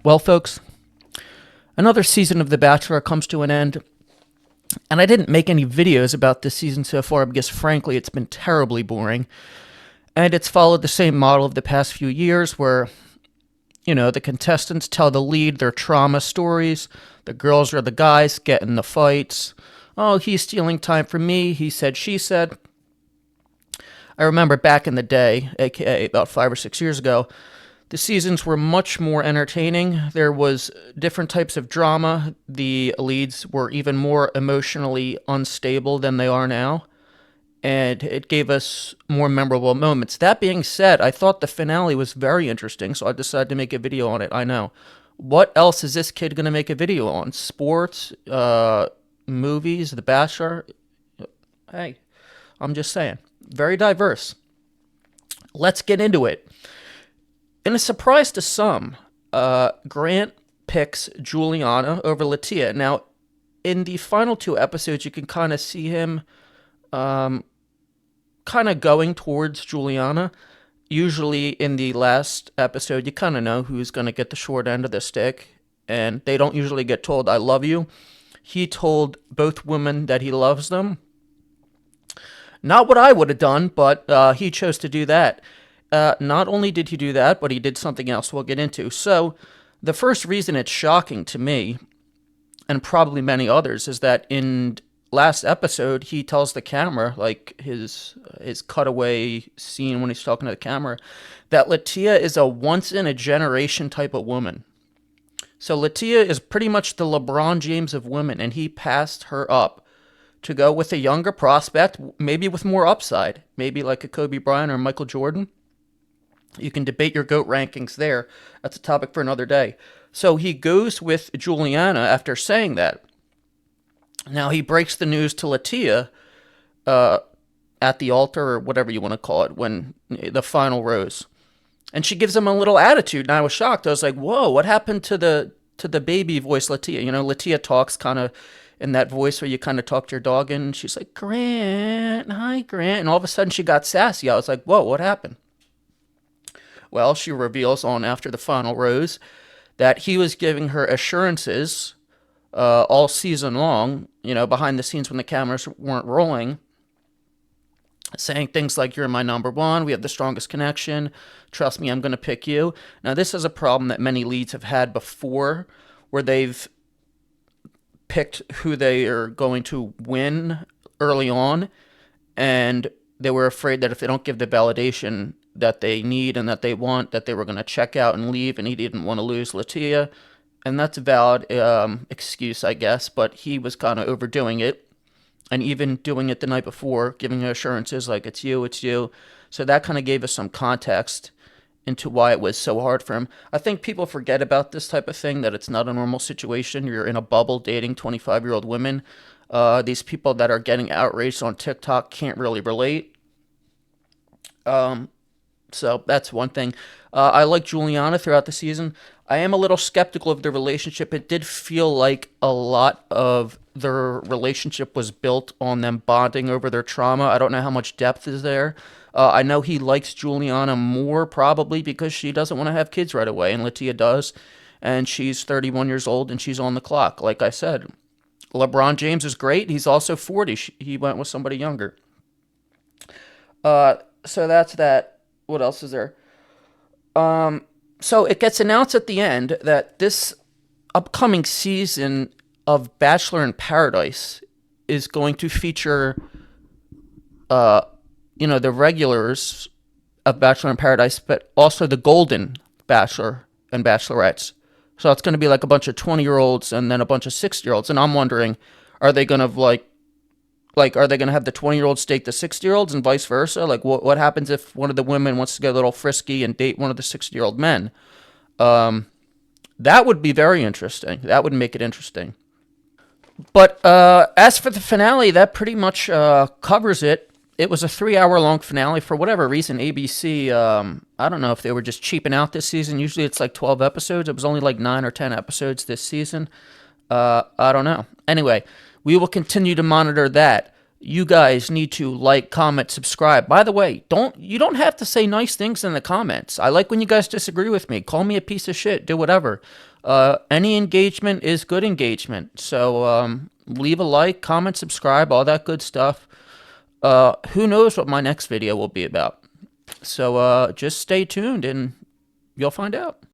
Well, folks, another season of The Bachelor comes to an end, and I didn't make any videos about this season so far because, frankly, it's been terribly boring. And it's followed the same model of the past few years where, the contestants tell the lead their trauma stories, the girls or the guys get in the fights. Oh, he's stealing time from me, he said, she said. I remember back in the day, aka about 5 or 6 years ago, the seasons were much more entertaining. There was different types of drama. The leads were even more emotionally unstable than they are now, and it gave us more memorable moments. That being said, I thought the finale was very interesting, so I decided to make a video on it. I know. What else is this kid going to make a video on? Sports, movies, The Bachelor? Hey, I'm just saying. Very diverse. Let's get into it. In a surprise to some, Grant picks Juliana over Latia. Now, in the final two episodes, you can kind of see him kind of going towards Juliana. Usually in the last episode, you kind of know who's going to get the short end of the stick, and they don't usually get told, I love you. He told both women that he loves them. Not what I would have done, but he chose to do that. Not only did he do that, but he did something else we'll get into. So, the first reason it's shocking to me, and probably many others, is that in last episode, he tells the camera, like his cutaway scene when he's talking to the camera, that Latia is a once-in-a-generation type of woman. So Latia is pretty much the LeBron James of women, and he passed her up to go with a younger prospect, maybe with more upside, maybe like a Kobe Bryant or Michael Jordan. You can debate your GOAT rankings there. That's a topic for another day. So he goes with Juliana after saying that. Now he breaks the news to Latia at the altar, or whatever you want to call it, when the final rose. And she gives him a little attitude, and I was shocked. I was like, whoa, what happened to the baby voice Latia? Latia talks kind of in that voice where you kind of talk to your dog in. And she's like, Grant, hi, Grant. And all of a sudden she got sassy. I was like, whoa, what happened? Well, she reveals on after the final rose that he was giving her assurances all season long, behind the scenes when the cameras weren't rolling, saying things like, you're my number one, we have the strongest connection, trust me, I'm going to pick you. Now, this is a problem that many leads have had before, where they've picked who they are going to win early on, and they were afraid that if they don't give the validation that they need and that they want, that they were going to check out and leave, and he didn't want to lose Latia. And that's a valid excuse, I guess, but he was kind of overdoing it, and even doing it the night before, giving her assurances like, it's you, it's you. So that kind of gave us some context into why it was so hard for him. I think people forget about this type of thing, that it's not a normal situation. You're in a bubble dating 25-year-old women. These people that are getting outraged on TikTok can't really relate. So that's one thing. I like Juliana throughout the season. I am a little skeptical of the relationship. It did feel like a lot of their relationship was built on them bonding over their trauma. I don't know how much depth is there. I know he likes Juliana more probably because she doesn't want to have kids right away, and Latia does. And she's 31 years old, and she's on the clock. Like I said, LeBron James is great. He's also 40. He went with somebody younger. So that's that. What else is there? So it gets announced at the end that this upcoming season of Bachelor in Paradise is going to feature, the regulars of Bachelor in Paradise, but also the Golden Bachelor and Bachelorettes. So it's going to be like a bunch of 20-year-olds and then a bunch of 60-year-olds. And I'm wondering, are they going to are they going to have the 20-year-olds date the 60-year-olds and vice versa? Like, what happens if one of the women wants to get a little frisky and date one of the 60-year-old men? That would be very interesting. That would make it interesting. But as for the finale, that pretty much covers it. It was a 3-hour-long finale. For whatever reason, ABC, I don't know if they were just cheaping out this season. Usually it's like 12 episodes. It was only like 9 or 10 episodes this season. I don't know. Anyway, we will continue to monitor that. You guys need to like, comment, subscribe. By the way, you don't have to say nice things in the comments. I like when you guys disagree with me. Call me a piece of shit. Do whatever. Any engagement is good engagement. So leave a like, comment, subscribe, all that good stuff. Who knows what my next video will be about? So just stay tuned and you'll find out.